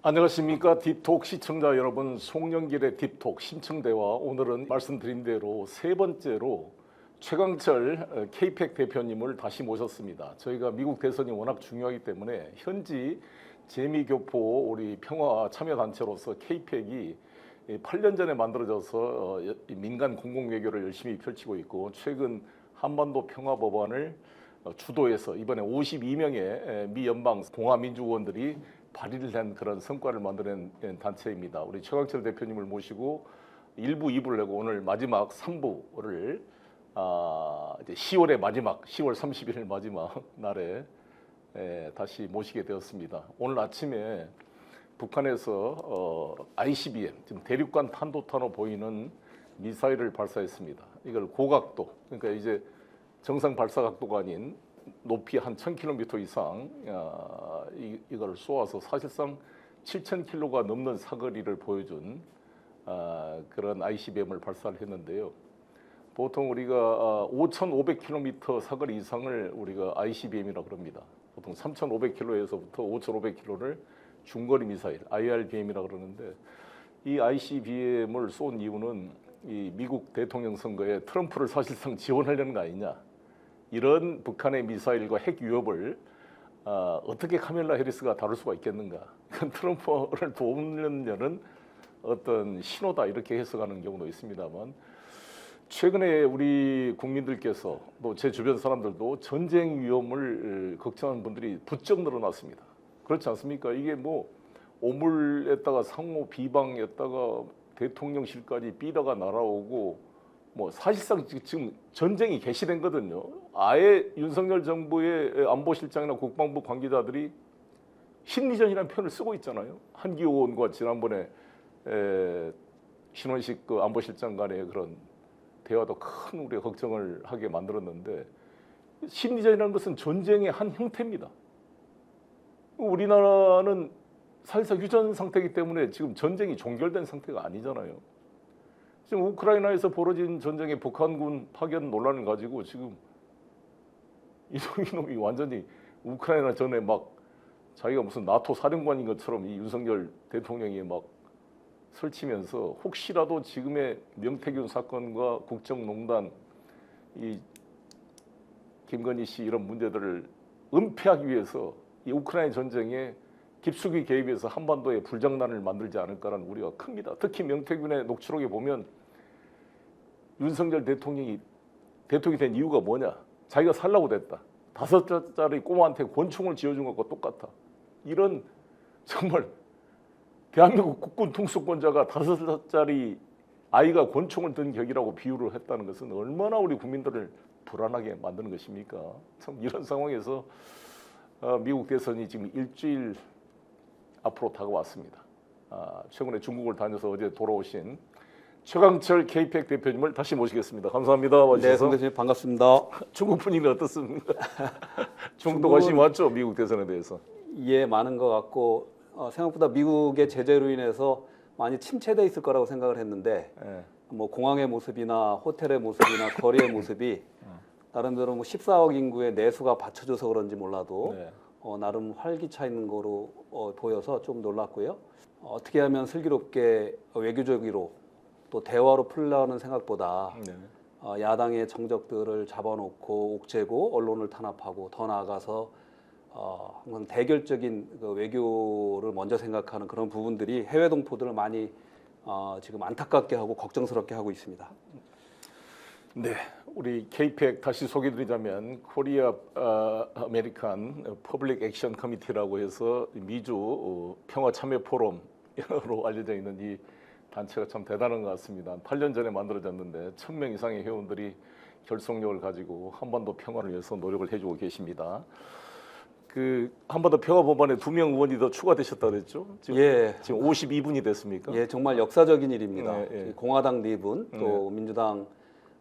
안녕하십니까. 딥톡 시청자 여러분, 송영길의 딥톡 심층대화. 오늘은 말씀드린 대로 세 번째로 최강철 K-PAC 대표님을 다시 모셨습니다. 저희가 미국 대선이 워낙 중요하기 때문에 현지 재미교포 우리 평화 참여단체로서 K-PAC이 8년 전에 만들어져서 민간 공공외교를 열심히 펼치고 있고, 최근 한반도 평화법안을 주도해서 이번에 52명의 미 연방 봉화민주의원들이 발의를 한 그런 성과를 만들어낸 단체입니다. 우리 최강철 대표님을 모시고 1부, 2부를 내고 오늘 마지막 3부를 이제 10월의 마지막, 10월 31일 마지막 날에 다시 모시게 되었습니다. 오늘 아침에 북한에서 ICBM, 지금 대륙간 탄도탄으로 보이는 미사일을 발사했습니다. 이걸 고각도, 그러니까 이제 정상 발사 각도가 아닌 높이 한 1000km 이상 이걸 쏘아서 사실상 7000km가 넘는 사거리를 보여준 그런 ICBM을 발사를 했는데요. 보통 우리가 5500km 사거리 이상을 우리가 ICBM이라고 그럽니다. 보통 3500km에서부터 5500km를 중거리 미사일, IRBM이라고 그러는데, 이 ICBM을 쏜 이유는 이 미국 대통령 선거에 트럼프를 사실상 지원하려는 거 아니냐, 이런 북한의 미사일과 핵 위협을 어떻게 카멜라 해리스가 다룰 수가 있겠는가, 그건 트럼프를 도우려는 어떤 신호다, 이렇게 해석하는 경우도 있습니다만, 최근에 우리 국민들께서 또 제 주변 사람들도 전쟁 위험을 걱정하는 분들이 부쩍 늘어났습니다. 그렇지 않습니까? 이게 뭐 오물에다가 상호 비방에다가 대통령실까지 삐라가 날아오고, 뭐 사실상 지금 전쟁이 개시된 거거든요. 아예 윤석열 정부의 안보실장이나 국방부 관계자들이 심리전이라는 표현을 쓰고 있잖아요. 한기호 의원과 지난번에 신원식 그 안보실장 간의 그런 대화도 큰 우리가 걱정을 하게 만들었는데, 심리전이라는 것은 전쟁의 한 형태입니다. 우리나라는 사실상 휴전 상태이기 때문에 지금 전쟁이 종결된 상태가 아니잖아요. 지금 우크라이나에서 벌어진 전쟁의 북한군 파견 논란을 가지고 지금 이놈이 완전히 우크라이나 전에 막 자기가 무슨 나토 사령관인 것처럼 이 윤석열 대통령이 막 설치면서, 혹시라도 지금의 명태균 사건과 국정농단, 이 김건희 씨 이런 문제들을 은폐하기 위해서 이 우크라이나 전쟁에 깊숙이 개입해서 한반도에 불장난을 만들지 않을까라는 우려가 큽니다. 특히 명태균의 녹취록에 보면 윤석열 대통령이 대통령이 된 이유가 뭐냐, 자기가 살라고 됐다, 5살짜리 꼬마한테 권총을 쥐어준 것과 똑같아, 이런 정말 대한민국 국군 통수권자가 5살짜리 아이가 권총을 든 격이라고 비유를 했다는 것은 얼마나 우리 국민들을 불안하게 만드는 것입니까? 참 이런 상황에서 미국 대선이 지금 일주일 앞으로 다가왔습니다. 최근에 중국을 다녀서 어제 돌아오신 최강철 K-PAC 대표님을 다시 모시겠습니다. 감사합니다. 와주셔서. 네, 송 대표님 반갑습니다. 중국 분위기는 어떻습니까? 중국도 관심이 많죠, 미국 대선에 대해서. 예, 많은 것 같고 생각보다 미국의 제재로 인해서 많이 침체돼 있을 거라고 생각을 했는데, 뭐 공항의 모습이나 호텔의 모습이나 거리의 모습이 나름대로 뭐 14억 인구의 내수가 받쳐줘서 그런지 몰라도 나름 활기차 있는 거로 보여서 좀 놀랐고요. 어떻게 하면 슬기롭게 외교적으로 또 대화로 풀려는 생각보다 야당의 정적들을 잡아놓고 옥죄고 언론을 탄압하고, 더 나아가서 항상 대결적인 그 외교를 먼저 생각하는 그런 부분들이 해외 동포들을 많이 지금 안타깝게 하고 걱정스럽게 하고 있습니다. 네, 우리 K-PAC 다시 소개드리자면 코리아 아메리칸 퍼블릭 액션 커미티라고 해서 미주 평화 참여 포럼으로 알려져 있는 이 단체가 참 대단한 것 같습니다. 8년 전에 만들어졌는데 1000명 이상의 회원들이 결속력을 가지고 한반도 평화를 위해서 노력을 해주고 계십니다. 그 한반도 평화법안에 2명 의원이 더 추가되셨다 그랬죠? 지금 52분이 됐습니까? 예, 정말 역사적인 일입니다. 예. 공화당 4분, 또 민주당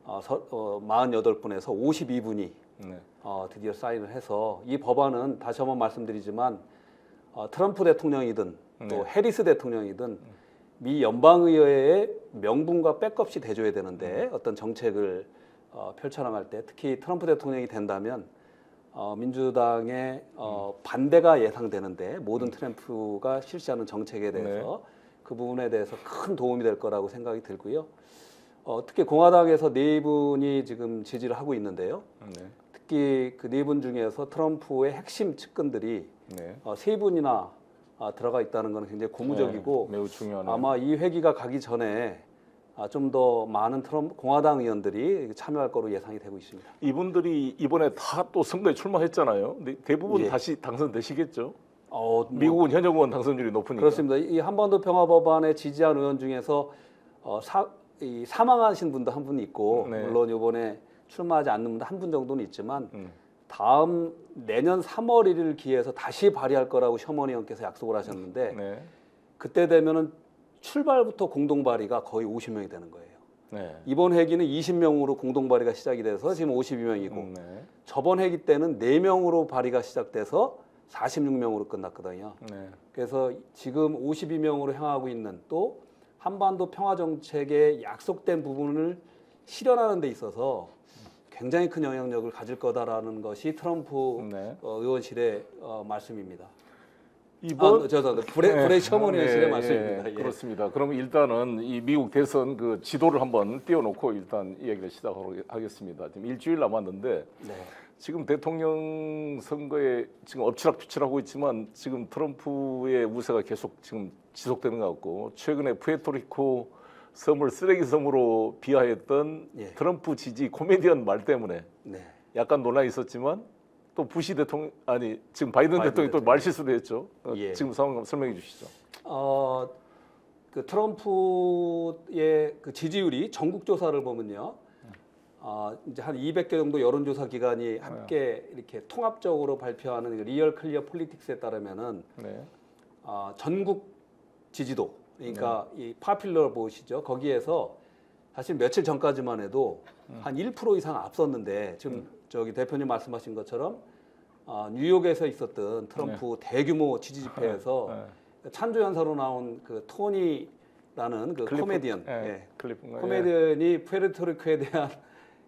48분에서 52분이 드디어 사인을 해서, 이 법안은 다시 한번 말씀드리지만 트럼프 대통령이든 또 해리스 대통령이든 미 연방의회의 명분과 백업이 돼줘야 되는데, 어떤 정책을 펼쳐나갈 때 특히 트럼프 대통령이 된다면 민주당의 반대가 예상되는데 모든 트럼프가 실시하는 정책에 대해서 그 부분에 대해서 큰 도움이 될 거라고 생각이 들고요. 특히 공화당에서 네 분이 지금 지지를 하고 있는데요. 특히 그 네 분 중에서 트럼프의 핵심 측근들이 세 분이나 들어가 있다는 것은 굉장히 고무적이고 매우 중요하네요. 아마 이 회기가 가기 전에 좀 더 많은 공화당 의원들이 참여할 거로 예상이 되고 있습니다. 이분들이 이번에 다 또 선거에 출마했잖아요. 근데 대부분 예. 다시 당선되시겠죠? 뭐 미국은 현역 의원 당선율이 높으니까. 그렇습니다. 이 한반도 평화 법안에 지지한 의원 중에서 사망하신 분도 한 분 있고 물론 이번에 출마하지 않는 분도 한 분 정도는 있지만 다음 내년 3월 1일 기해서 다시 발의할 거라고 셔먼 의원께서 약속을 하셨는데 그때 되면은 출발부터 공동 발의가 거의 50명이 되는 거예요. 이번 회기는 20명으로 공동 발의가 시작이 돼서 지금 52명이고 저번 회기 때는 4명으로 발의가 시작돼서 46명으로 끝났거든요. 그래서 지금 52명으로 향하고 있는 또 한반도 평화 정책의 약속된 부분을 실현하는 데 있어서 굉장히 큰 영향력을 가질 거다라는 것이 트럼프 의원실의 말씀입니다. 이번 브레 셔먼 의원실의 말씀입니다. 예. 그렇습니다. 그럼 일단은 이 미국 대선 그 지도를 한번 띄워놓고 일단 이야기를 시작하겠습니다. 지금 일주일 남았는데 지금 대통령 선거에 지금 엎치락뒤치락하고 있지만 지금 트럼프의 우세가 계속 지금 지속되는 것 같고 최근에 푸에르토리코 섬을 쓰레기 섬으로 비하했던 트럼프 지지 코미디언 말 때문에 약간 논란이 있었지만 또 부시 대통령 지금 바이든 대통령이 또 말 실수도 했죠. 지금 상황 설명해 주시죠. 그 트럼프의 그 지지율이 전국 조사를 보면요. 이제 한 200개 정도 여론조사 기관이 함께 이렇게 통합적으로 발표하는 리얼 클리어 폴리틱스에 따르면은 전국 지지도 그러니까 이 파퓰러 보시죠. 거기에서 사실 며칠 전까지만 해도 한 1% 이상 앞섰는데 지금 저기 대표님 말씀하신 것처럼 뉴욕에서 있었던 트럼프 대규모 지지 집회에서 찬조 연사로 나온 그 토니라는 그 코미디언, 코미디언이 푸에르토리코에 대한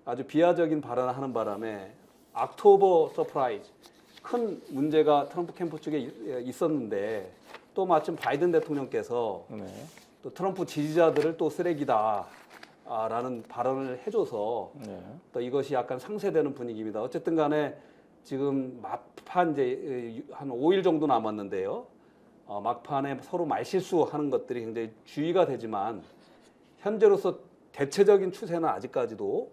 아주 비하적인 발언을 하는 바람에 옥토버 서프라이즈 큰 문제가 트럼프 캠프 쪽에 있었는데 또 마침 바이든 대통령께서 또 트럼프 지지자들을 또 쓰레기다. 라는 발언을 해줘서 또 이것이 약간 상쇄되는 분위기입니다. 어쨌든 간에 지금 막판 이제 한 5일 정도 남았는데요. 막판에 서로 말실수하는 것들이 굉장히 주의가 되지만 현재로서 대체적인 추세는 아직까지도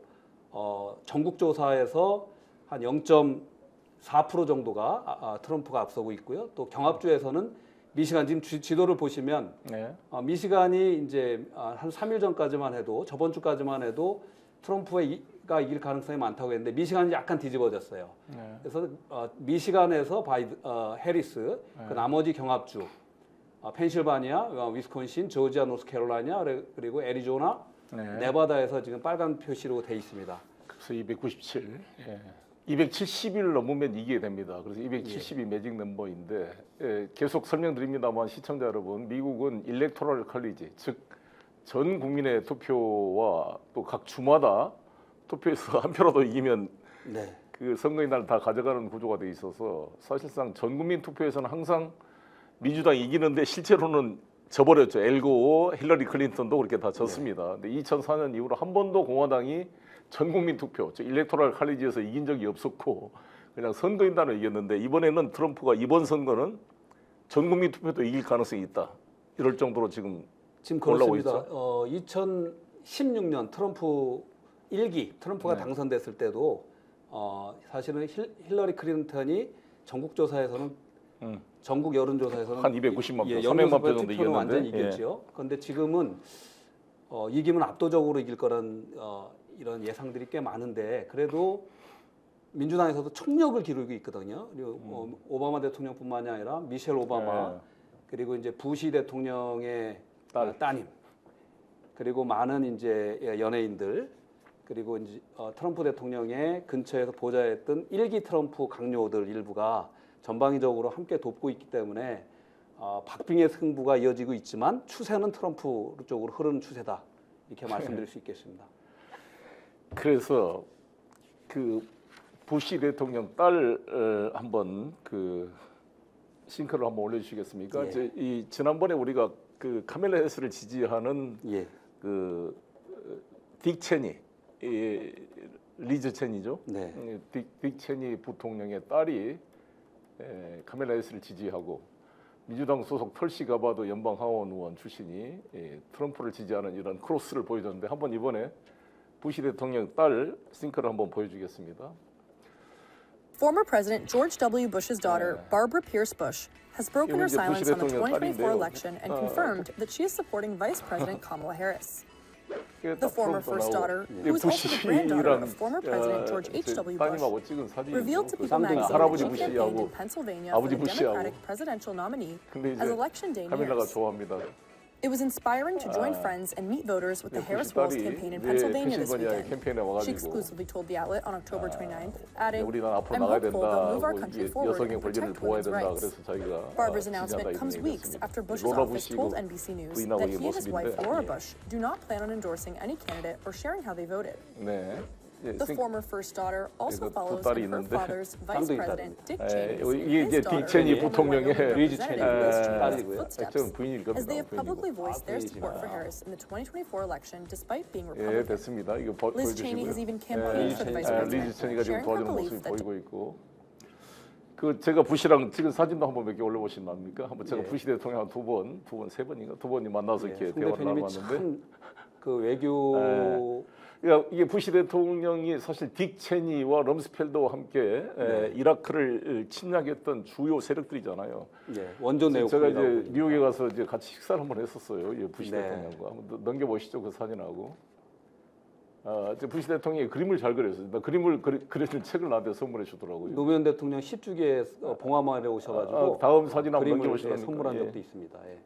전국 조사에서 한 0.4% 정도가 트럼프가 앞서고 있고요. 또 경합주에서는 미시간 지금 지도를 보시면 미시간이 이제 한 3일 전까지만 해도 저번 주까지만 해도 트럼프가 이길 가능성이 많다고 했는데 미시간이 약간 뒤집어졌어요. 그래서 미시간에서 해리스 그 나머지 경합주 펜실바니아, 위스콘신, 조지아, 노스캐롤라이나 그리고 애리조나, 네바다에서 지금 빨간 표시로 돼 있습니다. 그래서 297. 270일 넘으면 이기게 됩니다. 그래서 270이 매직 넘버인데 계속 설명드립니다만 시청자 여러분, 미국은 일렉토럴 컬리지, 즉 전 국민의 투표와 또 각 주마다 투표에서 한 표라도 이기면 그 선거의 날 다 가져가는 구조가 돼 있어서 사실상 전 국민 투표에서는 항상 민주당이 이기는데 실제로는 져버렸죠. 엘고, 힐러리 클린턴도 그렇게 다 졌습니다. 근데 2004년 이후로 한 번도 공화당이 전 국민 투표, 즉 일렉토럴 칼리지에서 이긴 적이 없었고 그냥 선거인단을 이겼는데 이번에는 트럼프가 이번 선거는 전 국민 투표도 이길 가능성이 있다. 이럴 정도로 지금 올라오고 그렇습니다. 있죠. 2016년 트럼프 1기 트럼프가 당선됐을 때도 사실은 힐러리 클린턴이 전국 조사에서는 전국 여론조사에서는 한 290만 표, 300만 표 정도 투표로 이겼는데 완전 이겼죠. 그런데 지금은 이기면 압도적으로 이길 거란 이런 예상들이 꽤 많은데 그래도 민주당에서도 총력을 기울이고 있거든요. 그리고 오바마 대통령뿐만이 아니라 미셸 오바마 그리고 이제 부시 대통령의 따님 그리고 많은 이제 연예인들 그리고 이제 트럼프 대통령의 근처에서 보좌했던 1기 트럼프 강요들 일부가 전방위적으로 함께 돕고 있기 때문에 박빙의 승부가 이어지고 있지만 추세는 트럼프 쪽으로 흐르는 추세다 이렇게 말씀드릴 수 있겠습니다. 그래서 그 부시 대통령 딸 한번 그 싱크를 한번 올려주시겠습니까? 예. 이 지난번에 우리가 그 카멜라 해리스를 지지하는 예. 그 딕 체니, 리즈 체니죠. 네. 딕 체니 부통령의 딸이 카멜라 해리스를 지지하고 민주당 소속 털시 가바도 연방 하원 의원 출신이 트럼프를 지지하는 이런 크로스를 보여줬는데 한번 이번에 부시 대통령 딸 싱크를 한번 보여주겠습니다. Former President George W. Bush's daughter, Barbara Pierce Bush, has broken her silence on the 2024 election and confirmed that she is supporting Vice President Kamala Harris. The former first daughter, who is also the granddaughter of former President George H.W. Bush, revealed to People magazine that she campaigned in Pennsylvania for the Democratic presidential nominee as election day 카밀라가 nears. 좋아합니다. It was inspiring to join friends and meet voters with the Harris-Walz campaign in Pennsylvania this weekend. She exclusively told the outlet on October 29th, adding, 우리는 앞으로 "I'm 나가야 hopeful they'll move our 된다. country forward 여성의 and 권리를 protect 도와야 women's 된다. rights." 그래서 자기가 Barbara's 지지한다 announcement 이런 comes weeks 얘기했습니다. after Bush's 로라 office told 부시고 NBC News 부인하고 that 이 he and his wife, 모습인데, Laura Bush, do not plan on endorsing any candidate or sharing how they voted. 네. The former first daughter also 두 follows 딸이 in her 있는데. father's Vice President Dick Cheney's 이게 이제 his 딕 daughter, 체니 former 부통령의 Wyoming 리즈 Representative 체니 Liz Cheney's 딸이고요. footsteps, 저는 부인일 겁니다. as they have publicly 부인이고. voiced their support for Harris in the 2024 election despite being 예, Republican. 됐습니다. 이거 Liz Cheney has 보여주시고요. even campaigned for the vice president, 리즈 체니가 지금 sharing her 도와주는 belief 모습이 that 보이고 있고. 그 제가 부시랑 찍은 사진도 한번 몇 개 올려보시면 압니까? 한번 제가 예. 부시 대통령 세 번이 만나서 이렇게 송 대화를 대표님이 나눴는데. 참 그 외교 그러니까 이게 부시 대통령이 사실 딕 체니와 럼스펠드와 함께 이라크를 침략했던 주요 세력들이잖아요. 예, 원조 내용 제가 이제 미국에 가서 이제 같이 식사를 한번 했었어요. 이 부시 네. 대통령과 한번 넘겨보시죠 그 사진하고. 이제 부시 대통령이 그림을 잘 그렸어요. 나 그림을 그려준 책을 나한테 선물해 주더라고요. 노무현 대통령 10주기에 봉화마을에 오셔가지고 다음 사진 한번 그림을 넘겨보시라니까. 선물한 예. 적도 있습니다. 예.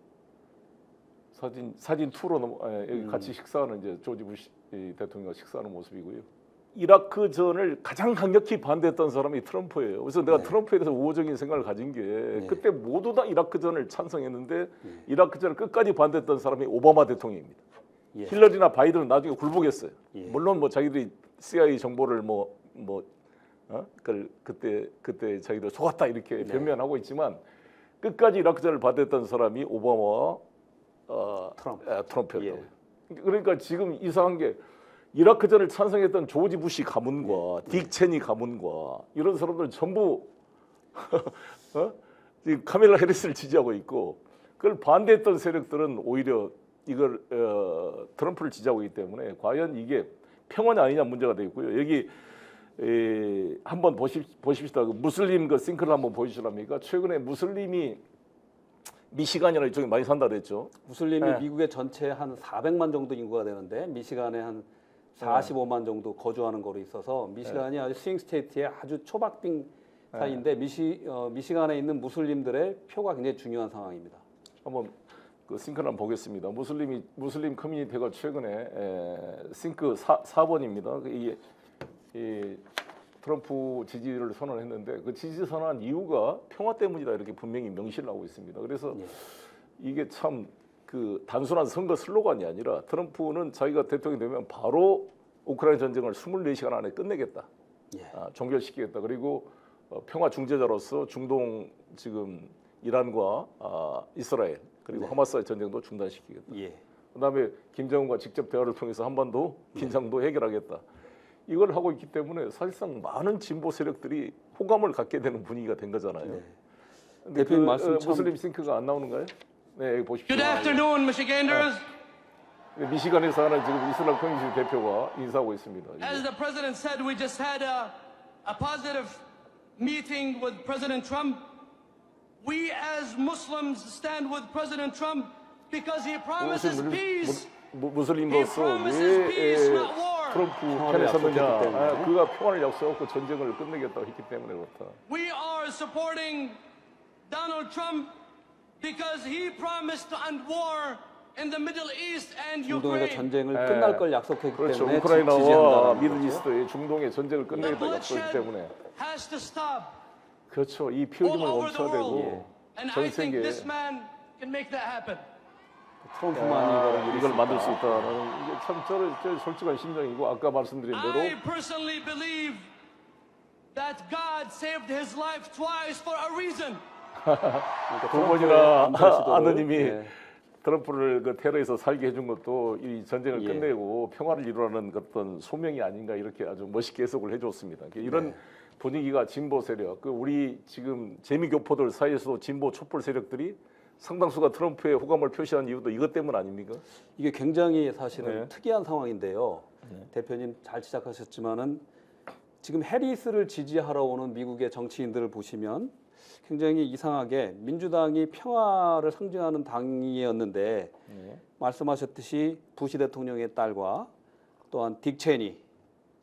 사진 2로 여기 같이 식사하는 이제 조지 부시 대통령과 식사하는 모습이고요. 이라크전을 가장 강력히 반대했던 사람이 트럼프예요. 그래서 내가 트럼프에 대해서 우호적인 생각을 가진 게 그때 모두 다 이라크전을 찬성했는데 이라크전을 끝까지 반대했던 사람이 오바마 대통령입니다. 예. 힐러리나 바이든은 나중에 굴복했어요. 예. 물론 뭐 자기들이 CIA 정보를 그때 자기들 속았다 이렇게 변명하고 있지만 끝까지 이라크전을 반대했던 사람이 오바마와 트럼프였다고요. 그러니까 지금 이상한 게 이라크전을 찬성했던 조지 부시 가문과 딕 체니 가문과 이런 사람들 전부 지금 카멜라 해리스를 지지하고 있고 그걸 반대했던 세력들은 오히려 이걸 트럼프를 지지하고 있기 때문에 과연 이게 평화냐 아니냐 문제가 되겠고요. 여기 한번 보십시다. 그 무슬림 그 싱크를 한번 보여주시랍니까? 최근에 무슬림이 미시간이나 이쪽에 많이 산다 그랬죠. 무슬림이 미국의 전체 한 400만 정도 인구가 되는데 미시간에 한 45만 정도 거주하는 거로 있어서 미시간이 아주 스윙 스테이트의 아주 초박빙 사이인데 미시간에 있는 무슬림들의 표가 굉장히 중요한 상황입니다. 한번 그 싱크를 한번 보겠습니다. 무슬림 커뮤니티가 최근에 싱크 4번입니다. 이 트럼프 지지를 선언했는데 그 지지 선언한 이유가 평화 때문이다 이렇게 분명히 명시를 하고 있습니다. 그래서 이게 참 그 단순한 선거 슬로건이 아니라 트럼프는 자기가 대통령이 되면 바로 우크라이나 전쟁을 24시간 안에 끝내겠다. 종결시키겠다. 그리고 평화 중재자로서 중동 지금 이란과 이스라엘 그리고 하마스의 전쟁도 중단시키겠다. 그다음에 김정은과 직접 대화를 통해서 한반도 긴장도 해결하겠다. 이걸 하고 있기 때문에 사실상 많은 진보 세력들이 호감을 갖게 되는 분위기가 된 거잖아요. 대표님 말씀 참 무슬림 싱크가 안 나오는가요? 네, 여기 보십시오. Good afternoon, Michiganders. 미시간에서 하는 지금 이슬람 커뮤니티 대표가 인사하고 있습니다. As the president said, we just had a positive meeting with President Trump. We as Muslims stand with President Trump because he promises peace. 무슬림으로서 왜 트럼프 편에 섰느냐? 그가 평화를 약속하고 전쟁을 끝내겠다고 했기 때문에 그렇다. We are supporting Donald Trump because he promised to end war in the Middle East and 중동에서 Ukraine. 전쟁을 끝날 걸 약속했기 그렇죠. 때문에 우크라이나와 지지한다는 거죠. 미들이스트의 중동의 전쟁을 The 끝내겠다 약속했기 bloodshed 때문에 has to stop 그렇죠. 이 all 피오즘을 over the 멈춰야 world. 되고 And 전 I think 세계에 this man can make that happen. 트럼프만이 이걸 만들 수 있다라는 이게 참 저의 솔직한 심정이고 아까 말씀드린 대로 I personally believe that God saved his life twice for a reason. 그러니까 두 번이나 암살 시도를, 아드님이 예. 트럼프를 그 테러에서 살게 해준 것도 이 전쟁을 예. 끝내고 평화를 이루라는 어떤 소명이 아닌가 이렇게 아주 멋있게 해석을 해줬습니다. 이런 분위기가 진보 세력, 그 우리 지금 재미교포들 사이에서도 진보 촛불 세력들이 상당수가 트럼프의 호감을 표시한 이유도 이것 때문 아닙니까? 이게 굉장히 사실은 네. 특이한 상황인데요. 대표님 잘 지적하셨지만은 지금 해리스를 지지하러 오는 미국의 정치인들을 보시면 굉장히 이상하게 민주당이 평화를 상징하는 당이었는데 말씀하셨듯이 부시 대통령의 딸과 또한 딕 체니,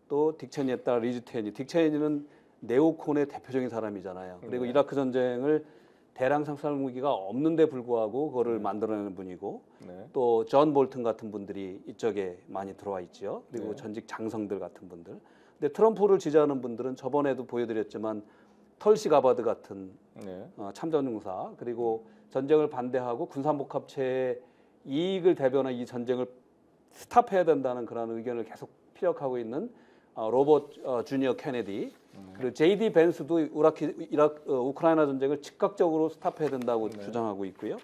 또 딕 체니의 딸 리즈 체니. 딕 체니는 네오콘의 대표적인 사람이잖아요. 그리고 이라크 전쟁을 대량 상살 무기가 없는데 불구하고 그거를 만들어내는 분이고 또 존 볼튼 같은 분들이 이쪽에 많이 들어와 있죠. 그리고 전직 장성들 같은 분들. 근데 트럼프를 지지하는 분들은 저번에도 보여드렸지만 털시 가바드 같은 참전용사, 그리고 전쟁을 반대하고 군산복합체의 이익을 대변한 이 전쟁을 스탑해야 된다는 그런 의견을 계속 피력하고 있는 로버트 주니어 케네디, 그리고 제이디 벤스도 우크라이나 전쟁을 즉각적으로 스탑해야 된다고 주장하고 있고요.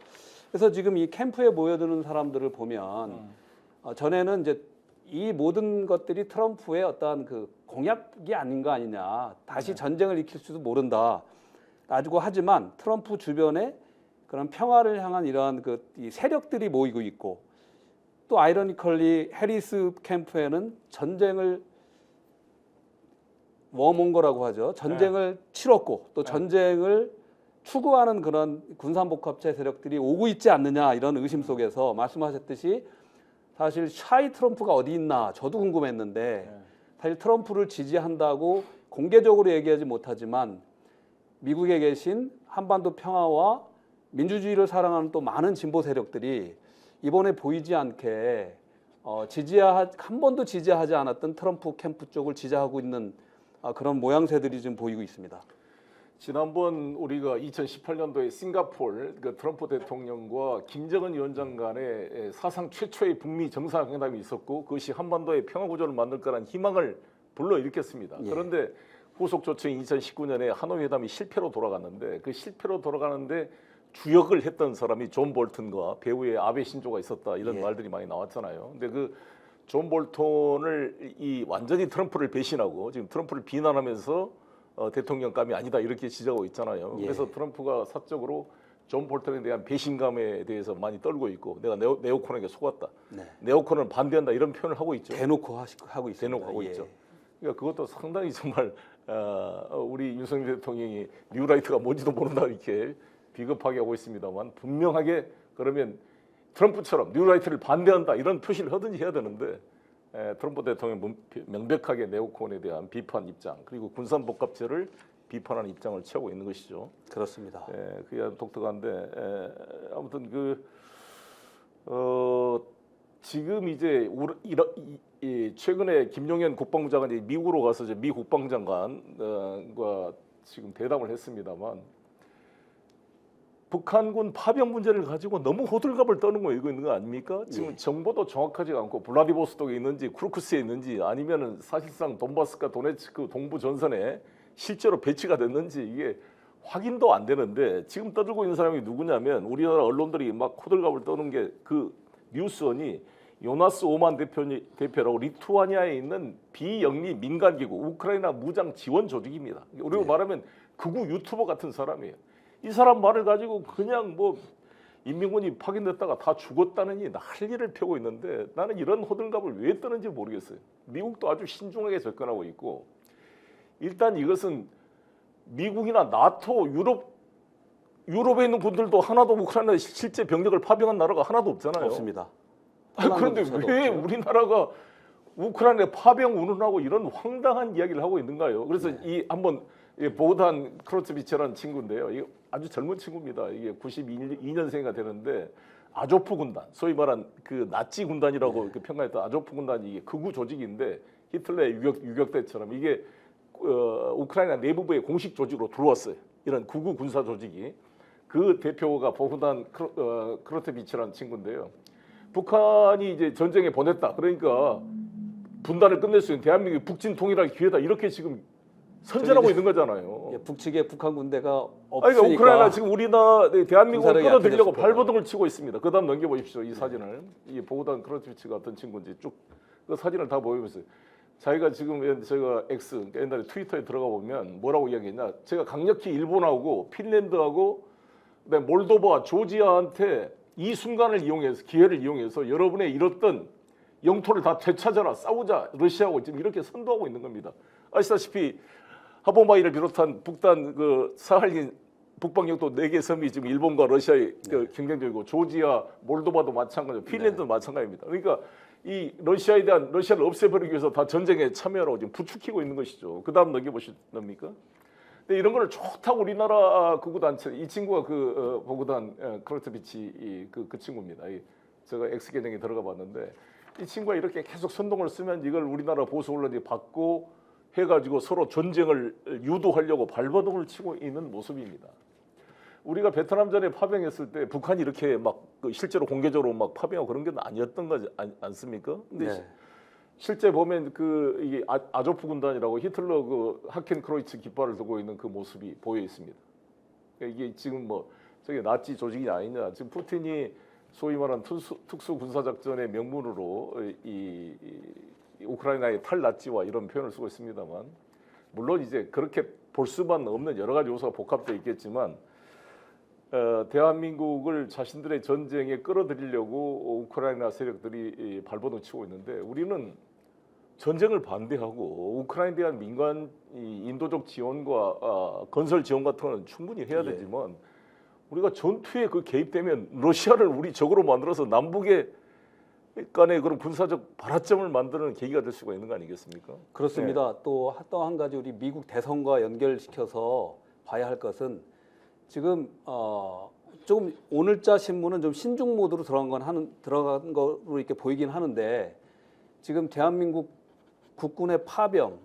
그래서 지금 이 캠프에 모여드는 사람들을 보면 전에는 이제 이 모든 것들이 트럼프의 어떠한 그 공약이 아니냐, 다시 전쟁을 일으킬 수도 모른다 라고 하지만 트럼프 주변에 그런 평화를 향한 이러한 이 세력들이 모이고 있고, 또 아이러니컬리 해리스 캠프에는 전쟁을 워몬거라고 하죠. 전쟁을 치렀고 또 전쟁을 추구하는 그런 군산복합체 세력들이 오고 있지 않느냐, 이런 의심 속에서 말씀하셨듯이 사실 샤이 트럼프가 어디 있나 저도 궁금했는데 사실 트럼프를 지지한다고 공개적으로 얘기하지 못하지만 미국에 계신 한반도 평화와 민주주의를 사랑하는 또 많은 진보 세력들이 이번에 보이지 않게 한 번도 지지하지 않았던 트럼프 캠프 쪽을 지지하고 있는 그런 모양새들이 지금 보이고 있습니다. 지난번 우리가 2018년도에 싱가포르 그 트럼프 대통령과 김정은 위원장 간에 사상 최초의 북미 정상회담이 있었고, 그것이 한반도의 평화 구조를 만들 거란 희망을 불러일으켰습니다. 그런데 후속 조처인 2019년에 하노이 회담이 실패로 돌아갔는데, 그 실패로 돌아가는데 주역을 했던 사람이 존 볼턴과 배우의 아베 신조가 있었다, 이런 말들이 많이 나왔잖아요. 근데 그 존 볼턴을 완전히 트럼프를 배신하고 지금 트럼프를 비난하면서 대통령감이 아니다 이렇게 지적하고 있잖아요. 그래서 트럼프가 사적으로 존 볼턴에 대한 배신감에 대해서 많이 떨고 있고, 내가 네오콘에게 속았다, 네오콘을 반대한다, 이런 표현을 하고 있죠. 대놓고 하고 있습니다. 대놓고 하고 있죠. 그러니까 그것도 상당히 정말 우리 윤석열 대통령이 뉴라이트가 뭔지도 모른다 이렇게 비겁하게 하고 있습니다만, 분명하게 그러면 트럼프처럼 뉴라이트를 반대한다 이런 표시를 하든지 해야 되는데, 트럼프 대통령은 명백하게 네오콘에 대한 비판 입장, 그리고 군산복합체를 비판하는 입장을 취하고 있는 것이죠. 그렇습니다. 그게 아주 독특한데, 아무튼 지금 이제 최근에 김용현 국방부 장관이 미국으로 가서 이제 미 국방장관과 지금 대담을 했습니다만, 북한군 파병 문제를 가지고 너무 호들갑을 떠는 거 있는 거 아닙니까? 지금 정보도 정확하지 않고 블라디보스톡에 있는지 쿠르스크에 있는지, 아니면은 사실상 돈바스과 도네츠크 동부 전선에 실제로 배치가 됐는지 이게 확인도 안 되는데, 지금 떠들고 있는 사람이 누구냐면 우리나라 언론들이 막 호들갑을 떠는 게 그 뉴스원이 요나스 오만 대표라고 리투아니아에 있는 비영리 민간기구 우크라이나 무장 지원 조직입니다. 우리로 말하면 극우 유튜버 같은 사람이에요. 이 사람 말을 가지고 그냥 뭐 인민군이 파견됐다가 다 죽었다느니 난리를 펴고 있는데, 나는 이런 호들갑을 왜 떠는지 모르겠어요. 미국도 아주 신중하게 접근하고 있고, 일단 이것은 미국이나 나토, 유럽에 있는 분들도 하나도 우크라이나에 실제 병력을 파병한 나라가 하나도 없잖아요. 없습니다. 그런데 왜 우리나라가 우크라이나에 파병 운운하고 이런 황당한 이야기를 하고 있는가요? 그래서 이 한번 보단 크로츠비체라는 친구인데요. 이게 아주 젊은 친구입니다. 이게 92년생이 되는데, 아조프 군단, 소위 말한 그 나치 군단이라고 평가했던 아조프 군단이 이게 극우 조직인데, 히틀러의 유격 때처럼 이게 우크라이나 내부부의 공식 조직으로 들어왔어요. 이런 극우 군사 조직이. 그 대표가 보단 크로츠비체라는 친구인데요. 북한이 이제 전쟁에 보냈다, 그러니까 분단을 끝낼 수 있는 대한민국의 북진 통일할 기회다, 이렇게 지금 선전하고 있는 거잖아요. 예, 북측에 북한 군대가 아니, 없으니까. 그러니까 우크라이나 지금 우리나라 대한민국을 군사력이 끌어들이려고 약해졌을 발버둥을 치고 있습니다. 그다음 넘겨보십시오. 이 사진을. 이 보고단 크로트비치가 어떤 친구인지 쭉 그 사진을 다 보여주세요. 자기가 지금 제가 X 그러니까 옛날에 트위터에 들어가 보면 뭐라고 이야기했냐? 제가 강력히 일본하고 핀란드하고 그다음에 몰도바, 조지아한테 이 순간을 이용해서 기회를 이용해서 여러분의 잃었던 영토를 다 되찾아라, 싸우자, 러시아하고 지금 이렇게 선도하고 있는 겁니다. 아시다시피 하보마이를 비롯한 북단 그 사할린 북방역도 4개 섬이 지금 일본과 러시아의 그 경쟁적이고 조지아, 몰도바도 마찬가지고 핀란드도 마찬가지입니다. 그러니까 이 러시아에 대한 러시아를 없애버리기 위해서 다 전쟁에 참여하라고 지금 부추기고 있는 것이죠. 그 다음 넘겨보십니까? 근데 이런 거를 좋다고 우리나라 극우 단체 이 친구가 그 보고단 크로트비치 그 친구입니다. 제가 X 계정에 들어가 봤는데 이 친구가 이렇게 계속 선동을 쓰면 이걸 우리나라 보수 언론이 받고 해가지고 서로 전쟁을 유도하려고 발버둥을 치고 있는 모습입니다. 우리가 베트남전에 파병했을 때 북한이 이렇게 막 실제로 공개적으로 막 파병하고 그런 게 아니었던 거지 않습니까? 근데 네. 실제 보면 그 이게 아조프 군단이라고 히틀러 그 하켄크로이츠 깃발을 들고 있는 그 모습이 보여 있습니다. 그러니까 이게 지금 뭐 저게 나치 조직이 아니냐? 지금 푸틴이 소위 말하는 특수 군사 작전의 명분으로 이 우크라이나의 탈나치와 이런 표현을 쓰고 있습니다만 물론 이제 그렇게 볼 수만 없는 여러 가지 요소가 복합되어 있겠지만 대한민국을 자신들의 전쟁에 끌어들이려고 우크라이나 세력들이 발버둥 치고 있는데 우리는 전쟁을 반대하고 우크라이나에 대한 민간 인도적 지원과 건설 지원 같은 건 충분히 해야 되지만 우리가 전투에 그 개입되면 러시아를 우리 적으로 만들어서 남북의 간의 그런 군사적 발화점을 만드는 계기가 될 수가 있는 거 아니겠습니까? 그렇습니다. 또 한 가지 우리 미국 대선과 연결시켜서 봐야 할 것은 지금 조금 오늘자 신문은 좀 신중 모드로 들어간 거로 이렇게 보이긴 하는데 지금 대한민국 국군의 파병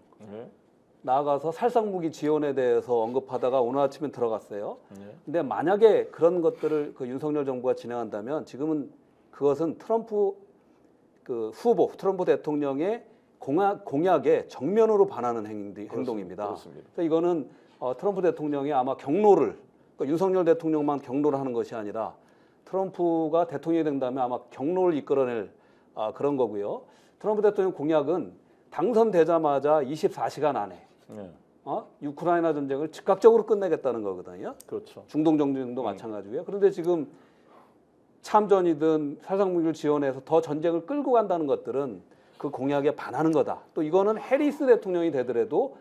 나아가서 살상무기 지원에 대해서 언급하다가 오늘 아침에 들어갔어요. 근데 만약에 그런 것들을 그 윤석열 정부가 진행한다면 지금은 그것은 트럼프 트럼프 대통령의 공약에 정면으로 반하는 행동입니다. 그렇습니다. 그래서 이거는 트럼프 대통령이 아마 경로를 그러니까 윤석열 대통령만 경로를 하는 것이 아니라 트럼프가 대통령이 된다면 아마 경로를 이끌어낼 그런 거고요. 트럼프 대통령 공약은 당선되자마자 24시간 안에 우크라이나 전쟁을 즉각적으로 끝내겠다는 거거든요. 그렇죠. 중동 정전도 마찬가지고요. 그런데 지금 참전이든 살상무기를 지원해서 더 전쟁을 끌고 간다는 것들은 그 공약에 반하는 거다. 또 이거는 해리스 대통령이 되더라도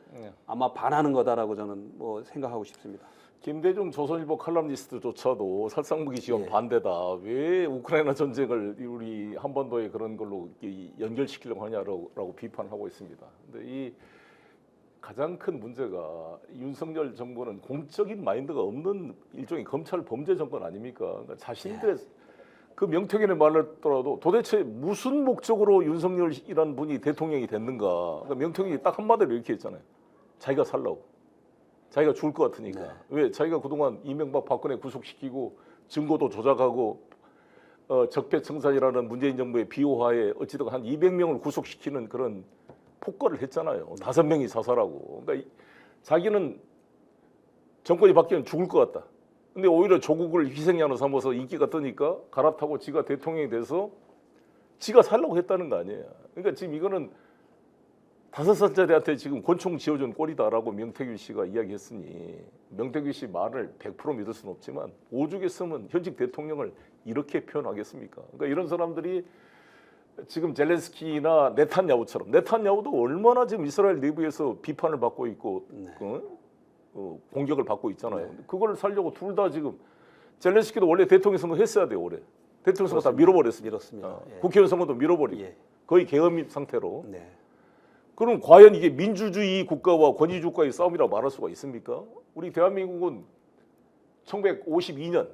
아마 반하는 거다라고 저는 뭐 생각하고 싶습니다. 김대중 조선일보 칼럼니스트조차도 살상무기 지원 반대다. 왜 우크라이나 전쟁을 우리 한반도에 그런 걸로 연결시키려고 하냐라고 비판하고 있습니다. 근데 이 가장 큰 문제가 윤석열 정부는 공적인 마인드가 없는 일종의 검찰 범죄 정권 아닙니까? 그러니까 자신들의 그 명태균의 말을 더라도 도대체 무슨 목적으로 윤석열이라는 분이 대통령이 됐는가? 그러니까 명태균이 딱 한마디로 이렇게 했잖아요. 자기가 살라고. 자기가 죽을 것 같으니까. 왜? 자기가 그동안 이명박 박근혜 구속시키고 증거도 조작하고 적폐청산이라는 문재인 정부의 비호화에 어찌든 한 200명을 구속시키는 그런 폭거를 했잖아요. 5명이 자살하고. 그러니까 자기는 정권이 바뀌면 죽을 것 같다. 근데 오히려 조국을 희생양으로 삼아서 인기가 뜨니까 갈아타고 지가 대통령이 돼서 지가 살라고 했다는 거 아니에요. 그러니까 지금 이거는 5살짜리한테 지금 권총 지어준 꼴이다라고 명태균 씨가 이야기했으니 명태균 씨 말을 100% 믿을 수는 없지만 오죽했으면 현직 대통령을 이렇게 표현하겠습니까? 그러니까 이런 사람들이 지금 젤렌스키나 네탄야후처럼 네탄야후도 얼마나 지금 이스라엘 내부에서 비판을 받고 있고 공격을 받고 있잖아요. 그걸 살려고 둘 다 지금 젤렌스키도 원래 대통령 선거 했어야 돼요. 올해 대통령 선거 다 밀어버렸습니다. 국회의원 선거도 밀어버리고 거의 계엄 상태로. 그럼 과연 이게 민주주의 국가와 권위주의 국가의 싸움이라고 말할 수가 있습니까? 우리 대한민국은 1952년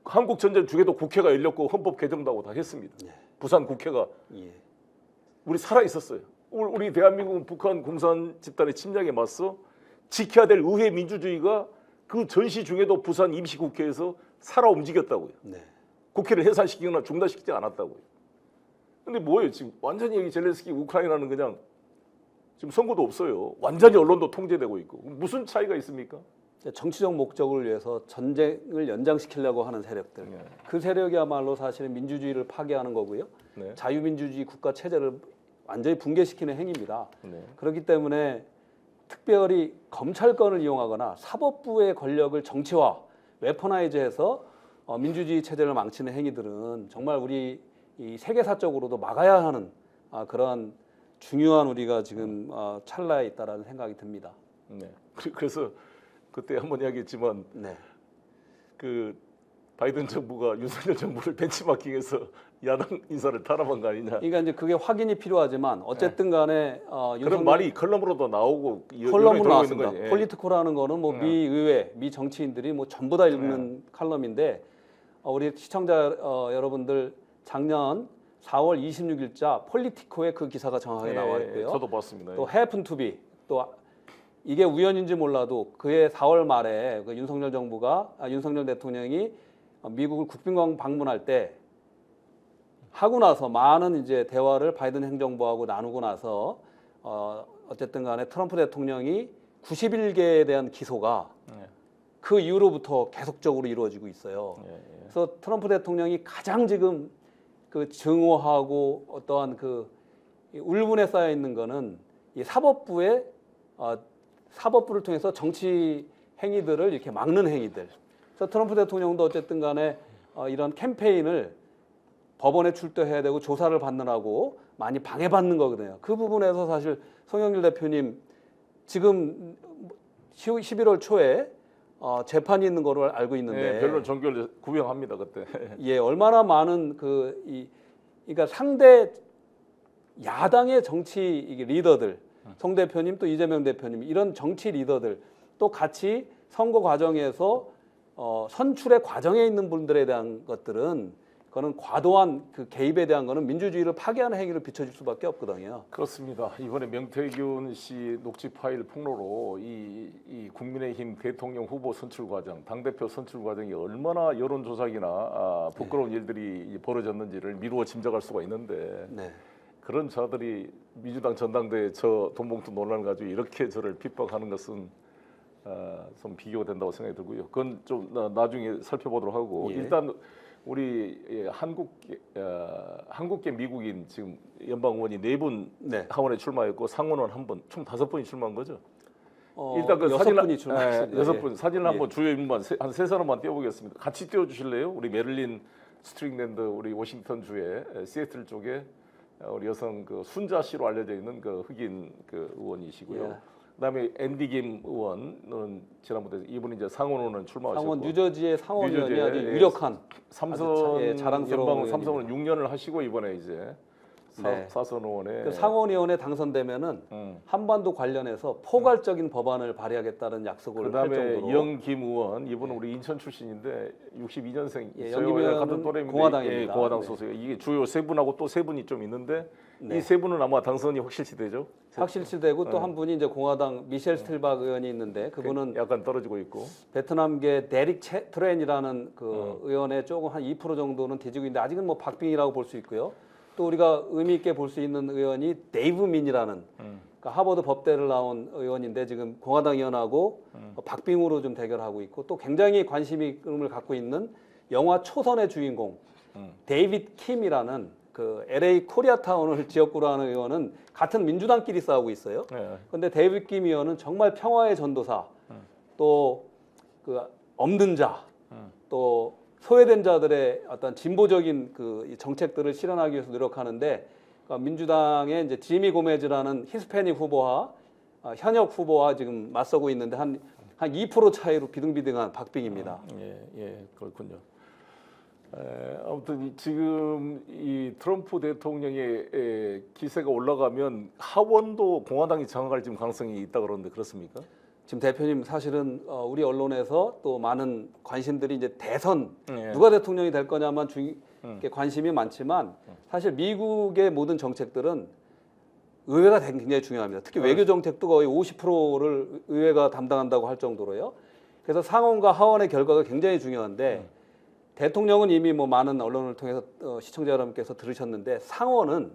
한국 전쟁 중에도 국회가 열렸고 헌법 개정도 하고 다 했습니다. 부산 국회가 우리 살아 있었어요. 우리 대한민국은 북한 공산 집단의 침략에 맞서 지켜야 될 의회 민주주의가 그 전시 중에도 부산 임시국회에서 살아 움직였다고요. 국회를 해산시키거나 중단시키지 않았다고요. 근데 뭐예요? 지금 완전히 여기 젤렌스키 우크라이나는 그냥 지금 선거도 없어요. 완전히 언론도 통제되고 있고 무슨 차이가 있습니까? 정치적 목적을 위해서 전쟁을 연장시키려고 하는 세력들. 네. 그 세력이야말로 사실은 민주주의를 파괴하는 거고요. 네. 자유민주주의 국가 체제를 완전히 붕괴시키는 행위입니다. 네. 그렇기 때문에 특별히 검찰권을 이용하거나 사법부의 권력을 정치화, 웨퍼나이즈해서 민주주의 체제를 망치는 행위들은 정말 우리 이 세계사적으로도 막아야 하는 그런 중요한 우리가 지금 찰나에 있다라는 생각이 듭니다. 네. 그래서 그때 한번 이야기했지만 네. 그 바이든 정부가 윤석열 정부를 벤치마킹해서 야당 인사를 탄압한 거 아니냐. 그러니까 이제 그게 확인이 필요하지만 어쨌든 간에 그런 말이 컬럼으로도 나오고 컬럼으로 나왔습니다. 거지. 예. 폴리티코라는 거는 뭐 미 의회, 미 정치인들이 뭐 전부 다 읽는 칼럼인데 우리 시청자 여러분들 작년 4월 26일자 폴리티코에 그 기사가 정확하게 나와 있고요. 저도 봤습니다. 또 happen to be 또 이게 우연인지 몰라도 그해 4월 말에 그 윤석열 정부가 윤석열 대통령이 미국을 국빈관 방문할 때 하고 나서 많은 이제 대화를 바이든 행정부하고 나누고 나서 어쨌든 간에 트럼프 대통령이 91개에 대한 기소가 그 이후로부터 계속적으로 이루어지고 있어요. 그래서 트럼프 대통령이 가장 지금 그 증오하고 어떠한 그 울분에 쌓여 있는 거는 이 사법부의 사법부를 통해서 정치 행위들을 이렇게 막는 행위들. 그래서 트럼프 대통령도 어쨌든 간에 이런 캠페인을 법원에 출두해야 되고 조사를 받느라고 많이 방해받는 거거든요. 그 부분에서 사실 송영길 대표님 지금 11월 초에 재판이 있는 거로 알고 있는데 변론 종결 구형합니다 그때. 예, 얼마나 많은 그러니까 상대 야당의 정치 리더들, 송 대표님 또 이재명 대표님 이런 정치 리더들 또 같이 선거 과정에서 선출의 과정에 있는 분들에 대한 것들은 그거는 과도한 그 개입에 대한 거는 민주주의를 파괴하는 행위를 비춰질 수밖에 없거든요. 그렇습니다. 이번에 명태균 씨 녹취 파일 폭로로 이 국민의힘 대통령 후보 선출 과정, 당대표 선출 과정이 얼마나 여론 조작이나 부끄러운 일들이 벌어졌는지를 미루어 짐작할 수가 있는데 네. 그런 자들이 민주당 전당대회 저 돈봉투 논란을 가지고 이렇게 저를 핍박하는 것은 좀 비교가 된다고 생각이 들고요. 그건 좀 나중에 살펴보도록 하고 일단 우리 한국계 미국인 지금 연방 의원이 4분 하원에 출마했고 상원은 1분, 총 5분이 출마한 거죠. 일단 그 사진 6분이 출마했습니다. 6분 사진 한번 주요 인물만 한 3사람만 띄워보겠습니다. 같이 띄워주실래요? 우리 메릴린 스트링랜드 우리 워싱턴 주의 시애틀 쪽에 우리 여성 그 순자 씨로 알려져 있는 그 흑인 그 의원이시고요. 그다음에 앤디 김 의원은 지난번에 이분이 이제 상원 의원은 출마하셨고 상원 뉴저지의 상원 의원이 아주 유력한 삼선 자랑스러운 연방 삼선은 6년을 하시고 이번에 이제 네. 사선 의원에 그 상원의원에 당선되면은 한반도 관련해서 포괄적인 법안을 발의하겠다는 약속을 할 그다음에 정도로 영김 의원 이분은 우리 인천 출신인데 62년생 영김 의원은 같은 또래입니다. 공화당입니다. 공화당 네. 소속. 이게 주요 3분하고 또 3분이 좀 있는데 네. 이 3분은 아마 당선이 확실시되죠. 확실시되고 또 한 분이 이제 공화당 미셸 스틸박 의원이 있는데 그분은 약간 떨어지고 있고. 베트남계 데릭 트렌이라는 그 의원의 조금 한 2% 정도는 뒤지고 있는데 아직은 뭐 박빙이라고 볼 수 있고요. 또 우리가 의미 있게 볼 수 있는 의원이 데이브 민이라는 그러니까 하버드 법대를 나온 의원인데 지금 공화당 의원하고 박빙으로 좀 대결하고 있고 또 굉장히 관심을 갖고 있는 영화 초선의 주인공 데이빗 킴이라는 그 LA 코리아타운을 지역구로 하는 의원은 같은 민주당끼리 싸우고 있어요. 그런데 데이빗 킴 의원은 정말 평화의 전도사, 또 그 없는 자, 또 소외된 자들의 어떤 진보적인 그 정책들을 실현하기 위해서 노력하는데 그러니까 민주당의 이제 지미 고메즈라는 히스패닉 후보와 현역 후보와 지금 맞서고 있는데 한 2% 차이로 비등비등한 박빙입니다. 그렇군요. 아무튼 지금 이 트럼프 대통령의 기세가 올라가면 하원도 공화당이 장악할 지금 가능성이 있다 그러는데 그렇습니까? 지금 대표님 사실은 우리 언론에서 또 많은 관심들이 이제 대선 누가 대통령이 될 거냐만 관심이 많지만 사실 미국의 모든 정책들은 의회가 굉장히 중요합니다. 특히 외교 정책도 거의 50%를 의회가 담당한다고 할 정도로요. 그래서 상원과 하원의 결과가 굉장히 중요한데 대통령은 이미 뭐 많은 언론을 통해서 시청자 여러분께서 들으셨는데 상원은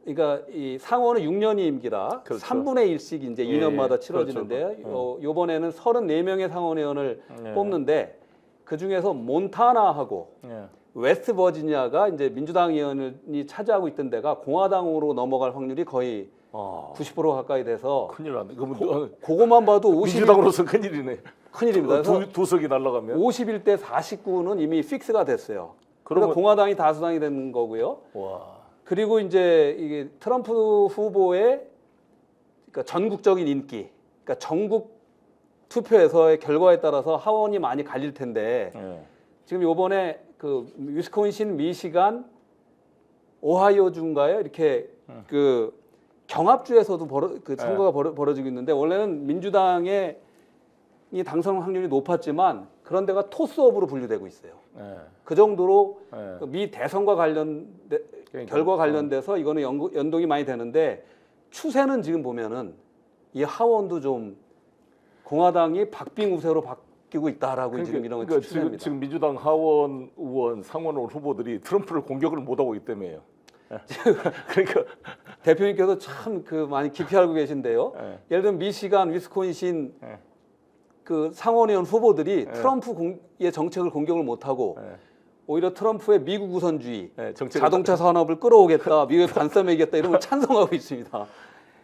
그러니까 이 상원은 6년이 임기라 그렇죠. 3분의 1씩 이제 예, 2년마다 치러지는데요. 그렇죠. 요번에는 34명의 상원의원을 예. 뽑는데 그 중에서 몬타나하고 예. 웨스트 버지니아가 이제 민주당 의원이 차지하고 있던 데가 공화당으로 넘어갈 확률이 거의 90% 가까이 돼서 큰일 났네. 그러면 그거만 봐도 50일, 민주당으로서 큰일이네. 큰일입니다. 그래서 두 석이 날라가면. 51대 49는 이미 픽스가 됐어요. 그러면- 그러니까 공화당이 다수당이 되는 거고요. 와. 그리고 이제 이게 트럼프 후보의 그러니까 전국적인 인기, 그러니까 전국 투표에서의 결과에 따라서 하원이 많이 갈릴 텐데 예. 지금 요번에 그 위스콘신, 미시간, 오하이오 주인가요? 이렇게 그 경합주에서도 선거가 벌어지고 있는데 원래는 민주당의 이 당선 확률이 높았지만 그런 데가 토스업으로 분류되고 있어요. 예. 그 정도로 예. 그미 대선과 결과 관련돼서 이거는 연동이 많이 되는데 추세는 지금 보면은 이 하원도 좀 공화당이 박빙 우세로 바뀌고 있다라고 지금 이런 거 그러니까 추세입니다. 지금 민주당 하원 의원, 상원 의원 후보들이 트럼프를 공격을 못하고 있다며요. 그러니까 대표님께서 참 많이 깊이 알고 계신데요. 예. 예를 들면 미시간, 위스콘신 예. 그 상원의원 후보들이 트럼프의 정책을 공격을 못하고 예. 오히려 트럼프의 미국 우선주의, 예, 정책을 자동차 산업을 끌어오겠다, 미국에 관세 매기겠다 이런 걸 찬성하고 있습니다.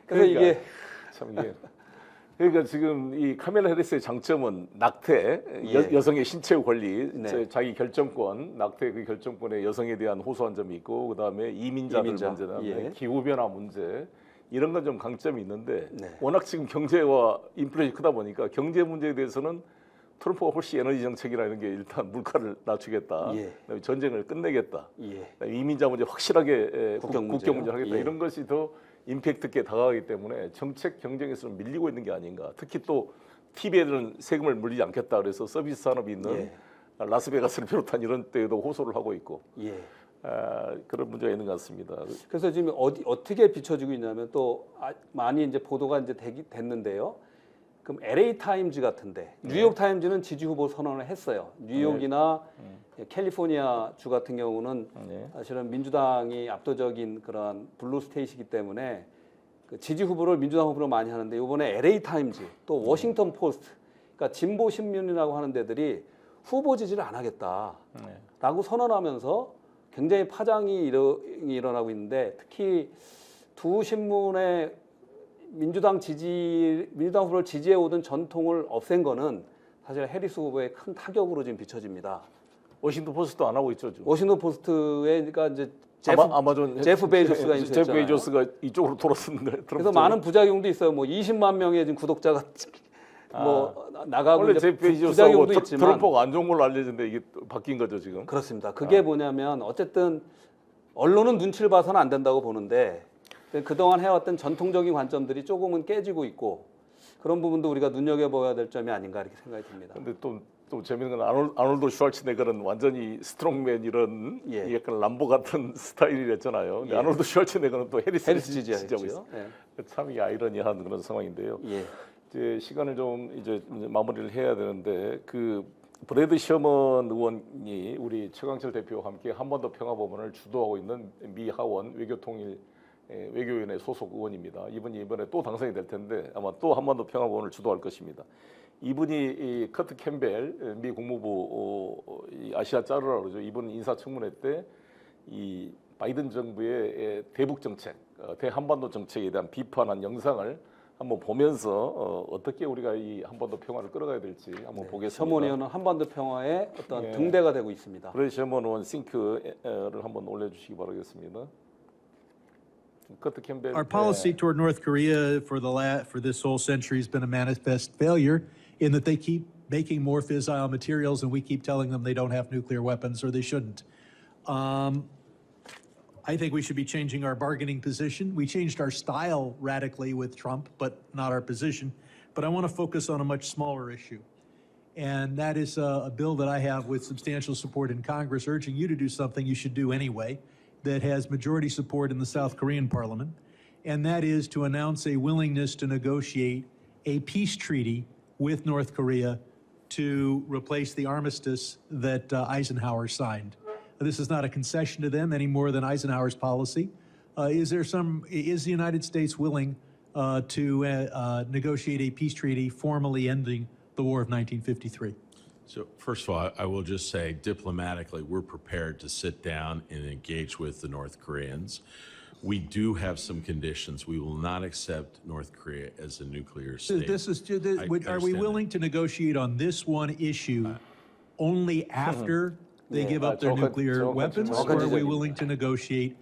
그래서 그러니까 이게 참 이게 그러니까 지금 이 카멜라 해리스의 장점은 낙태, 예. 여성의 신체 권리, 네. 자기 결정권, 낙태 그 결정권에 여성에 대한 호소한 점이 있고 그다음에 이민자들 문제나 예. 기후 변화 문제 이런 건 좀 강점이 있는데 네. 워낙 지금 경제와 인플레이션이 크다 보니까 경제 문제에 대해서는 트럼프가 훨씬 에너지 정책이라는 게 일단 물가를 낮추겠다, 예. 그다음에 전쟁을 끝내겠다, 예. 그다음에 이민자 문제 확실하게 국경 국경 문제요? 문제를 하겠다 예. 이런 것이 더 임팩트 있게 다가가기 때문에 정책 경쟁에서는 밀리고 있는 게 아닌가. 특히 또 TV에는 세금을 물리지 않겠다 그래서 서비스 산업이 있는 예. 라스베가스를 비롯한 이런 데에도 호소를 하고 있고 예. 그런 문제가 있는 것 같습니다. 그래서 지금 어떻게 비춰지고 있냐면 또 많이 이제 보도가 이제 됐는데요. 그럼 LA 타임즈 같은데 뉴욕 타임즈는 지지 후보 선언을 했어요. 뉴욕이나 캘리포니아 주 같은 경우는 네. 사실은 민주당이 압도적인 그런 블루 스테이트이기 때문에 그 지지 후보를 민주당 후보로 많이 하는데 이번에 LA 타임즈 또 워싱턴 포스트, 그러니까 진보 신문이라고 하는 데들이 후보 지지를 안 하겠다라고 선언하면서 굉장히 파장이 일어나고 있는데 특히 두 신문의 민주당 후보를 지지해 오던 전통을 없앤 거는 사실 해리스 후보의 큰 타격으로 지금 비춰집니다. 워싱턴 포스트도 안 하고 있죠. 지금. 워싱턴 포스트에 그러니까 이제 아마존 제프 베이조스가 제프 있었잖아요. 베이조스가 이쪽으로 돌았었는데 그래서 많은 부작용도 있어요. 뭐 20만 명의 지금 구독자가 뭐 나가고 원래 이제 제프 베이조스하고 부작용도 있지만 트럼프가 안 좋은 걸로 알려졌는데 이게 또 바뀐 거죠 지금. 그렇습니다. 그게 뭐냐면 어쨌든 언론은 눈치를 봐서는 안 된다고 보는데 그동안 해왔던 전통적인 관점들이 조금은 깨지고 있고 그런 부분도 우리가 눈여겨봐야 될 점이 아닌가 이렇게 생각이 듭니다. 근데 또 재밌는 건 아놀드 슈왈츠네거는 완전히 스트롱맨 이런 예. 약간 람보 같은 스타일이랬잖아요. 근데 예. 아놀드 슈왈츠네거는 또 해리스를 해리스 지지하고 지지하고 있어요. 있어요. 참 이게 아이러니한 그런 상황인데요. 예. 이제 시간을 좀 이제 마무리를 해야 되는데 그 브래드 셔먼 의원이 우리 최강철 대표와 함께 한반도 평화법원을 주도하고 있는 미 하원 외교통일 외교위원회 소속 의원입니다. 이분이 이번에 또 당선이 될 텐데 아마 또 한반도 평화법원을 주도할 것입니다. 이분이 이 커트 캠벨 미 국무부 이 아시아 짜르라 그러죠. 이분 인사청문회 때 이 바이든 정부의 대북 정책, 대한반도 정책에 대한 비판한 영상을 한번 보면서 어떻게 우리가 이 한반도 평화를 끌어가야 될지 한번 보겠습니다. 셔먼 의원은 한반도 평화의 어떤 예. 등대가 되고 있습니다. 브래드 셔먼 의원 싱크를 한번 올려주시기 바라겠습니다. 커트 캠벨. Our policy toward North Korea for this whole century has been a manifest failure in that they keep making more fissile materials and we keep telling them they don't have nuclear weapons or they shouldn't. I think we should be changing our bargaining position. We changed our style radically with Trump, but not our position. But I want to focus on a much smaller issue. And that is a bill that I have with substantial support in Congress, urging you to do something you should do anyway, that has majority support in the South Korean parliament. And that is to announce a willingness to negotiate a peace treaty with North Korea to replace the armistice that Eisenhower signed. This is not a concession to them any more than Eisenhower's policy is the United States willing to negotiate a peace treaty formally ending the War of 1953? So first of all, I will just say diplomatically, we're prepared to sit down and engage with the North Koreans. We do have some conditions. We will not accept North Korea as a nuclear state. Are we willing to negotiate on this one issue only after they give up their nuclear weapons, or are we willing to negotiate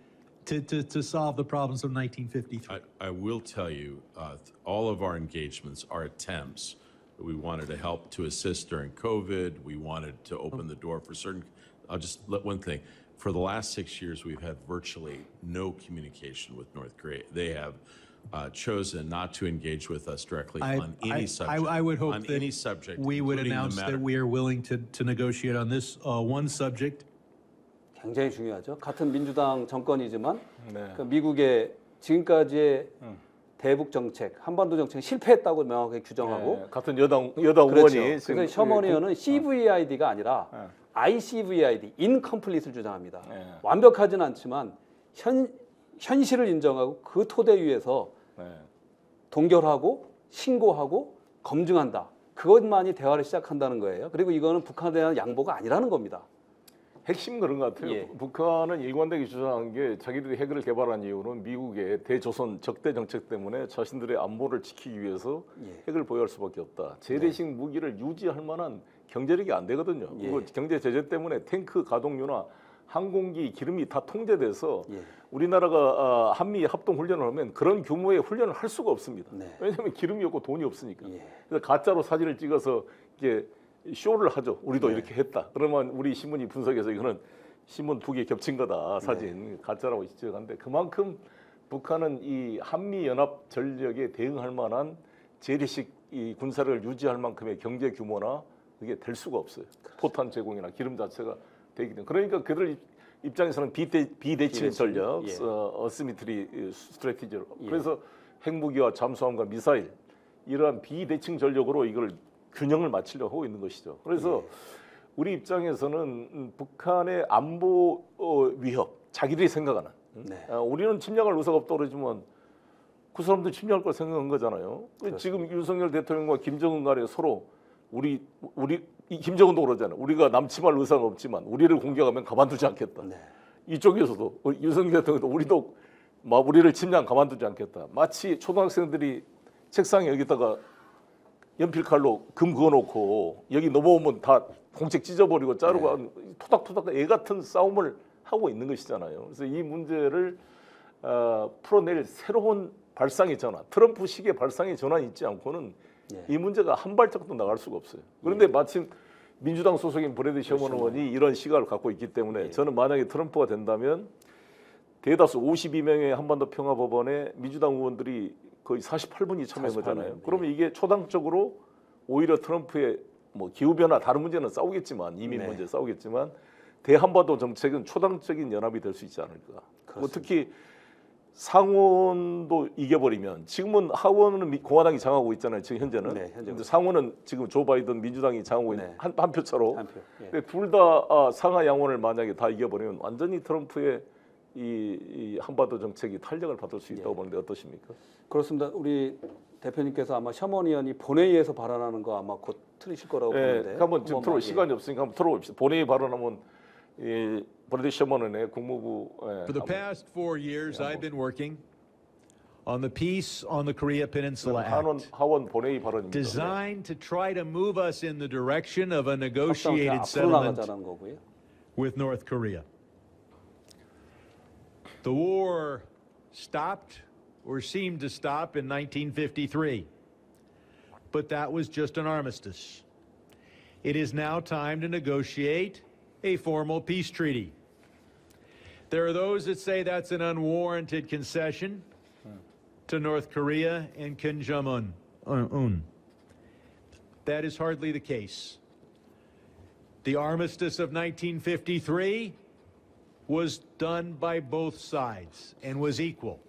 to solve the problems of 1953? I will tell you, all of our engagements are attempts. We wanted to help to assist during COVID. We wanted to open the door for certain. I'll just let one thing. For the last 6 years, we've had virtually no communication with North Korea. They have chosen not to engage with us directly on any subject. I would hope on that any subject, we would including the announce matter. that we are willing to negotiate on this one subject. 굉장히 중요하죠. 같은 민주당 정권이지만 그 미국의 지금까지의 대북 정책, 한반도 정책 실패했다고 명확하게 규정하고 같은 여당 그렇죠. 의원이 그래서 셔먼 의원은 CVID가 아니라 ICVID, 인컴플릿을 주장합니다. 완벽하진 않지만 현실을 인정하고 그 토대 위에서 동결하고 신고하고 검증한다. 그것만이 대화를 시작한다는 거예요. 그리고 이거는 북한에 대한 양보가 아니라는 겁니다. 핵심 그런 것 같아요. 예. 북한은 일관되게 주장한 게 자기들이 핵을 개발한 이유는 미국의 대조선 적대 정책 때문에 자신들의 안보를 지키기 위해서 핵을 보유할 수밖에 없다. 재래식 무기를 유지할 만한 경제력이 안 되거든요. 그리고 경제 제재 때문에 탱크 가동료나 항공기 기름이 다 통제돼서 우리나라가 한미 합동 훈련을 하면 그런 규모의 훈련을 할 수가 없습니다. 왜냐하면 기름이 없고 돈이 없으니까. 그래서 가짜로 사진을 찍어서 이게 쇼를 하죠. 우리도 이렇게 했다. 그러면 우리 신문이 분석해서 이거는 신문 2개 겹친 거다. 사진 가짜라고 지적하는데 그만큼 북한은 이 한미 연합 전력에 대응할 만한 재래식 이 군사력을 유지할 만큼의 경제 규모나 그게 될 수가 없어요. 포탄 제공이나 기름 자체가 되기 때문에. 그러니까 그들 입장에서는 비대칭 전력, 어시미트리 스트래티지로. 그래서 핵무기와 잠수함과 미사일 이러한 비대칭 전력으로 이걸 균형을 맞추려고 하고 있는 것이죠. 그래서 우리 입장에서는 북한의 안보 위협, 자기들이 생각하는 우리는 침략할 의사가 없다고 그러지만 그 사람들 침략할 걸 생각한 거잖아요. 지금 윤석열 대통령과 김정은 간에 서로 우리 김정은도 그러잖아요. 우리가 남침할 의사가 없지만 우리를 공격하면 가만두지 않겠다. 이쪽에서도 윤석열 대통령도 우리도 우리를 침략 가만두지 않겠다. 마치 초등학생들이 책상에 여기다가 연필칼로 금 그어놓고 여기 넘어오면 다 공책 찢어버리고 자르고 토닥토닥 애 같은 싸움을 하고 있는 것이잖아요. 그래서 이 문제를 풀어낼 새로운 발상의 전환, 트럼프식의 발상의 전환이 있지 않고는 이 문제가 한 발짝도 나갈 수가 없어요. 그런데 마침 민주당 소속인 브래드 셔먼 의원이 이런 시각을 갖고 있기 때문에 저는 만약에 트럼프가 된다면 대다수 52명의 한반도 평화법원에 민주당 의원들이 거의 48분이 참여한 거잖아요. 그러면 이게 초당적으로 오히려 트럼프의 뭐 기후변화 다른 문제는 싸우겠지만 이민 문제 싸우겠지만 대한반도 정책은 초당적인 연합이 될 수 있지 않을까. 뭐 특히 상원도 이겨버리면 지금은 하원은 공화당이 장하고 있잖아요. 지금 현재는. 상원은 지금 조 바이든 민주당이 장하고 있는 한 표 차로. 근데 둘 다 상하 양원을 만약에 다 이겨버리면 완전히 트럼프의 이 한반도 정책이 탄력을 받을 수 있다고 보는데 어떠십니까? 그렇습니다. 우리 대표님께서 아마 셔먼 의원이 본회의에서 발언하는 거 아마 곧 틀으실 거라고 보는데. 한번 지금 들어 시간이 없으니까 한번 들어봅시다. 본회의 발언하면 브래드 셔먼 의원의 국무부. For the past 4 years, I've been working on the peace on the Korea Peninsula Act, 하원 본회의 발언입니다. designed to try to move us in the direction of a 협상을 negotiated 앞으로 settlement 나가자는 거고요. with North Korea. The war stopped or seemed to stop in 1953, but that was just an armistice. It is now time to negotiate a formal peace treaty. There are those that say that's an unwarranted concession to North Korea and Kim Jong-un. That is hardly the case. The armistice of 1953 was done by both sides and was equal.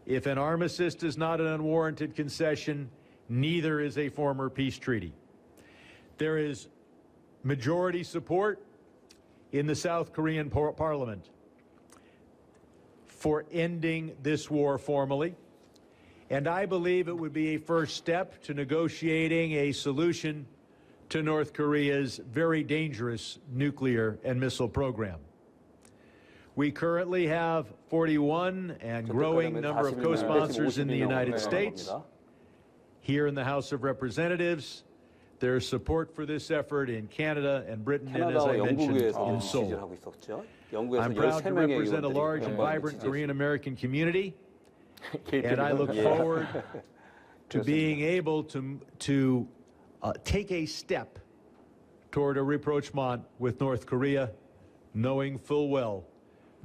If an armistice is not an unwarranted concession, neither is a former peace treaty. There is majority support in the South Korean parliament. for ending this war formally. And I believe it would be a first step to negotiating a solution to North Korea's very dangerous nuclear and missile program. We currently have 41 and growing number of co-sponsors in the United States. Here in the House of Representatives, there's support for this effort in Canada and Britain, and as I mentioned, in Seoul. I'm proud to represent a large and vibrant Korean American community, and I look forward to being able to take a step toward a rapprochement with North Korea, knowing full well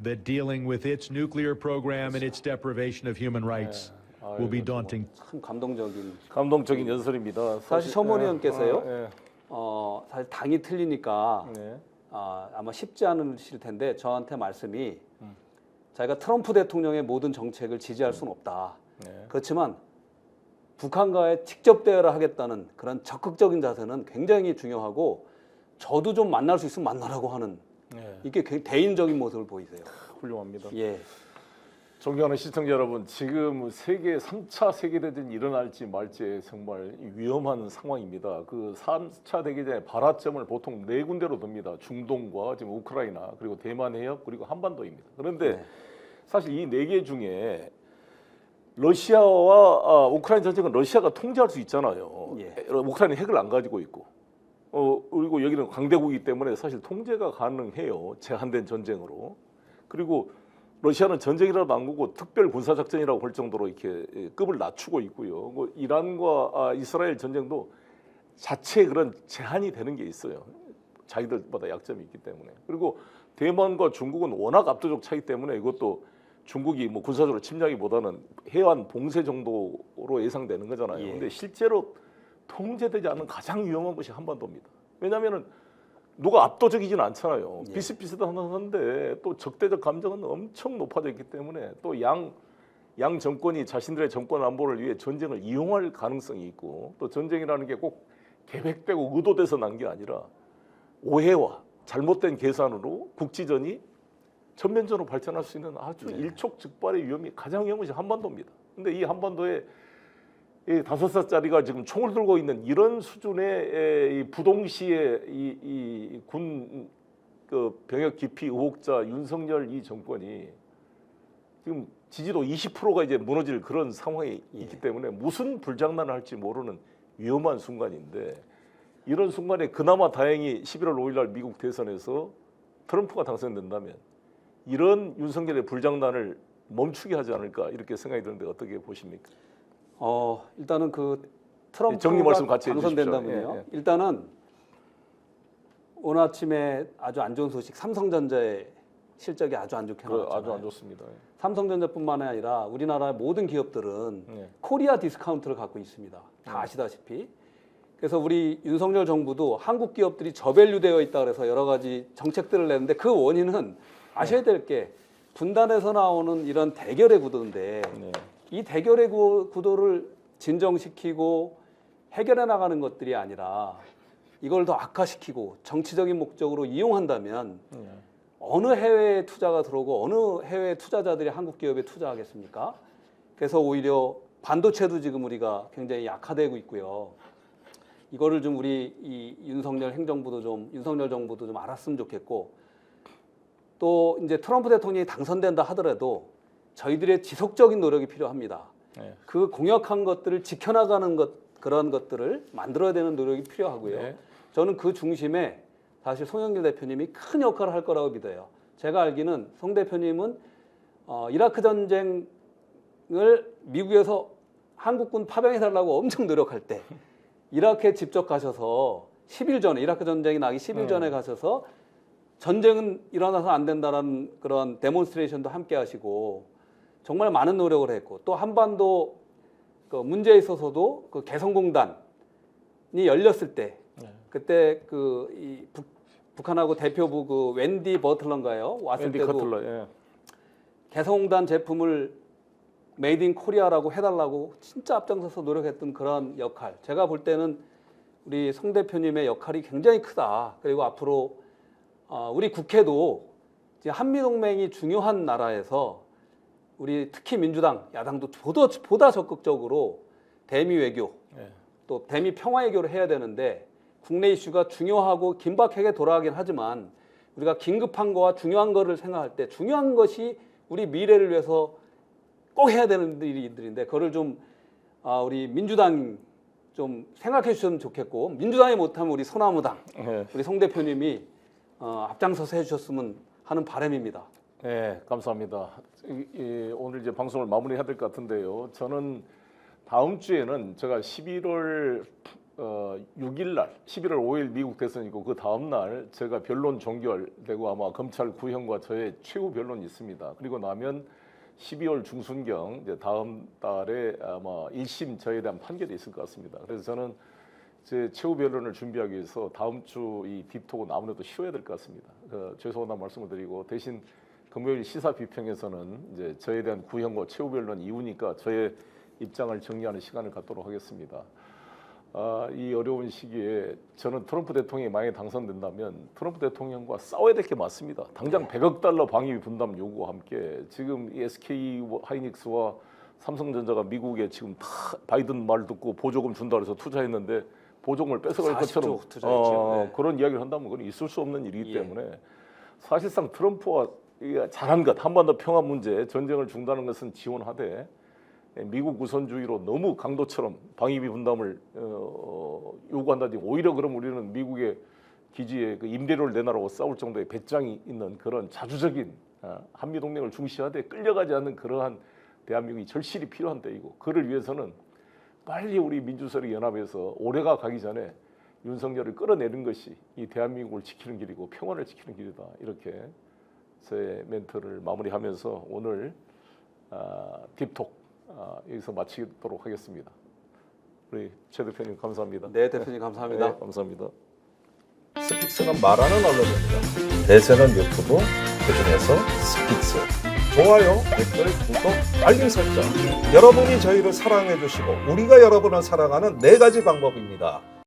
that dealing with its nuclear program and its deprivation of human rights will be daunting. 참 감동적인 연설입니다. 사실 서머리 의원께서요. 사실 당이 틀리니까 아마 쉽지 않으실 텐데 저한테 말씀이 자기가 트럼프 대통령의 모든 정책을 지지할 수는 없다. 그렇지만 북한과의 직접 대화를 하겠다는 그런 적극적인 자세는 굉장히 중요하고 저도 좀 만날 수 있으면 만나라고 하는 이게 대인적인 모습을 보이세요. 훌륭합니다. 예. 존경하는 시청자 여러분, 지금 세계 3차 세계대전이 일어날지 말지 정말 위험한 상황입니다. 그 3차 대전의 발화점을 보통 4군데로 둡니다. 중동과 지금 우크라이나, 그리고 대만 해협, 그리고 한반도입니다. 그런데 사실 이 4개 중에 러시아와 우크라이나 전쟁은 러시아가 통제할 수 있잖아요. 우크라이나 핵을 안 가지고 있고, 그리고 여기는 강대국이기 때문에 사실 통제가 가능해요. 제한된 전쟁으로. 그리고 러시아는 전쟁이라도 안 거고 특별 군사작전이라고 볼 정도로 이렇게 급을 낮추고 있고요. 뭐 이란과 이스라엘 전쟁도 자체의 그런 제한이 되는 게 있어요. 자기들보다 약점이 있기 때문에. 그리고 대만과 중국은 워낙 압도적 차이 때문에 이것도 중국이 뭐 군사적으로 침략이보다는 해안 봉쇄 정도로 예상되는 거잖아요. 근데 실제로 통제되지 않는 가장 위험한 곳이 한반도입니다. 왜냐하면은 누가 압도적이지는 않잖아요. 비슷비슷한데 또 적대적 감정은 엄청 높아져 있기 때문에 또 양 정권이 자신들의 정권 안보를 위해 전쟁을 이용할 가능성이 있고, 또 전쟁이라는 게 꼭 계획되고 의도돼서 난 게 아니라 오해와 잘못된 계산으로 국지전이 전면전으로 발전할 수 있는 아주 일촉즉발의 위험이 가장 위험한 것이 한반도입니다. 근데 이 한반도에 이 5살짜리가 지금 총을 들고 있는 이런 수준의 이 부동시에 이 군 그 병역 기피 의혹자 윤석열 이 정권이 지금 지지도 20%가 이제 무너질 그런 상황에 있기 때문에 무슨 불장난을 할지 모르는 위험한 순간인데, 이런 순간에 그나마 다행히 11월 5일 날 미국 대선에서 트럼프가 당선된다면 이런 윤석열의 불장난을 멈추게 하지 않을까 이렇게 생각이 드는데 어떻게 보십니까? 일단은 그 트럼프가 정리 말씀 같이 당선된다면요. 일단은 오늘 아침에 아주 안 좋은 소식, 삼성전자의 실적이 아주 안 좋게 나왔잖아요. 아주 안 좋습니다. 삼성전자뿐만 아니라 우리나라의 모든 기업들은 코리아 디스카운트를 갖고 있습니다. 다 아시다시피. 그래서 우리 윤석열 정부도 한국 기업들이 저밸류되어 있다 그래서 여러 가지 정책들을 내는데 그 원인은 아셔야 될 게 분단에서 나오는 이런 대결의 구도인데 이 대결의 구도를 진정시키고 해결해 나가는 것들이 아니라 이걸 더 악화시키고 정치적인 목적으로 이용한다면 어느 해외에 투자가 들어오고 어느 해외 투자자들이 한국 기업에 투자하겠습니까? 그래서 오히려 반도체도 지금 우리가 굉장히 약화되고 있고요. 이거를 좀 우리 이 윤석열 정부도 좀 알았으면 좋겠고, 또 이제 트럼프 대통령이 당선된다 하더라도 저희들의 지속적인 노력이 필요합니다. 그 공약한 것들을 지켜나가는 그런 것들을 만들어야 되는 노력이 필요하고요. 저는 그 중심에 사실 송영길 대표님이 큰 역할을 할 거라고 믿어요. 제가 알기는 송 대표님은 이라크 전쟁을 미국에서 한국군 파병해달라고 엄청 노력할 때 이라크에 직접 가셔서 10일 전에, 이라크 전쟁이 나기 10일 전에 가셔서 전쟁은 일어나서 안 된다라는 그런 데몬스트레이션도 함께 하시고 정말 많은 노력을 했고, 또 한반도 그 문제에 있어서도 그 개성공단이 열렸을 때 그때 이 북한하고 대표부 그 웬디 버틀러인가요? 왔을 때도 개성공단 제품을 메이드 인 코리아라고 해달라고 진짜 앞장서서 노력했던 그런 역할, 제가 볼 때는 우리 송 대표님의 역할이 굉장히 크다. 그리고 앞으로 우리 국회도 이제 한미동맹이 중요한 나라에서 우리 특히 민주당, 야당도 보다 적극적으로 대미 외교, 또 대미 평화 외교를 해야 되는데 국내 이슈가 중요하고 긴박하게 돌아가긴 하지만 우리가 긴급한 거와 중요한 거를 생각할 때 중요한 것이 우리 미래를 위해서 꼭 해야 되는 일들인데 그거를 좀 우리 민주당 좀 생각해 주셨으면 좋겠고 민주당이 못하면 우리 소나무당, 우리 송 대표님이 앞장서서 해주셨으면 하는 바람입니다. 네, 감사합니다. 오늘 이제 방송을 마무리해야 될 것 같은데요. 저는 다음 주에는 제가 11월 6일 날, 11월 5일 미국 대선이고 그 다음 날 제가 변론 종결되고 아마 검찰 구형과 저의 최후 변론이 있습니다. 그리고 나면 12월 중순경 이제 다음 달에 아마 1심 저에 대한 판결이 있을 것 같습니다. 그래서 저는 제 최후 변론을 준비하기 위해서 다음 주 이 딥톡은 아무래도 쉬어야 될 것 같습니다. 죄송하다는 말씀을 드리고 대신 금요일 시사 비평에서는 이제 저에 대한 구형과 최후 변론 이후니까 저의 입장을 정리하는 시간을 갖도록 하겠습니다. 이 어려운 시기에 저는 트럼프 대통령이 만약에 당선된다면 트럼프 대통령과 싸워야 될 게 맞습니다. 당장 100억 달러 방위비 분담 요구와 함께 지금 이 SK 하이닉스와 삼성전자가 미국에 지금 다 바이든 말 듣고 보조금 준다 그래서 투자했는데 보조금을 뺏어갈 것처럼 그런 이야기를 한다면 그건 있을 수 없는 일이기 때문에 사실상 트럼프와 잘한 것 한반도 평화 문제 전쟁을 중단하는 것은 지원하되 미국 우선주의로 너무 강도처럼 방위비 분담을 요구한다든지 오히려 그럼 우리는 미국의 기지에 그 임대료를 내놔라고 싸울 정도의 배짱이 있는 그런 자주적인 한미동맹을 중시하되 끌려가지 않는 그러한 대한민국이 절실히 필요한 때이고 그를 위해서는 빨리 우리 민주세력 연합에서 올해가 가기 전에 윤석열을 끌어내는 것이 이 대한민국을 지키는 길이고 평화를 지키는 길이다. 이렇게 제 멘트를 마무리하면서 오늘 딥톡 여기서 마치도록 하겠습니다. 우리 최 대표님 감사합니다. 네, 대표님 감사합니다. 네, 감사합니다. 스픽스가 말하는 언론입니다. 대세는 유튜브, 그중에서 스픽스. 좋아요, 댓글, 구독, 알림 설정. 여러분이 저희를 사랑해 주시고 우리가 여러분을 사랑하는 4가지 방법입니다.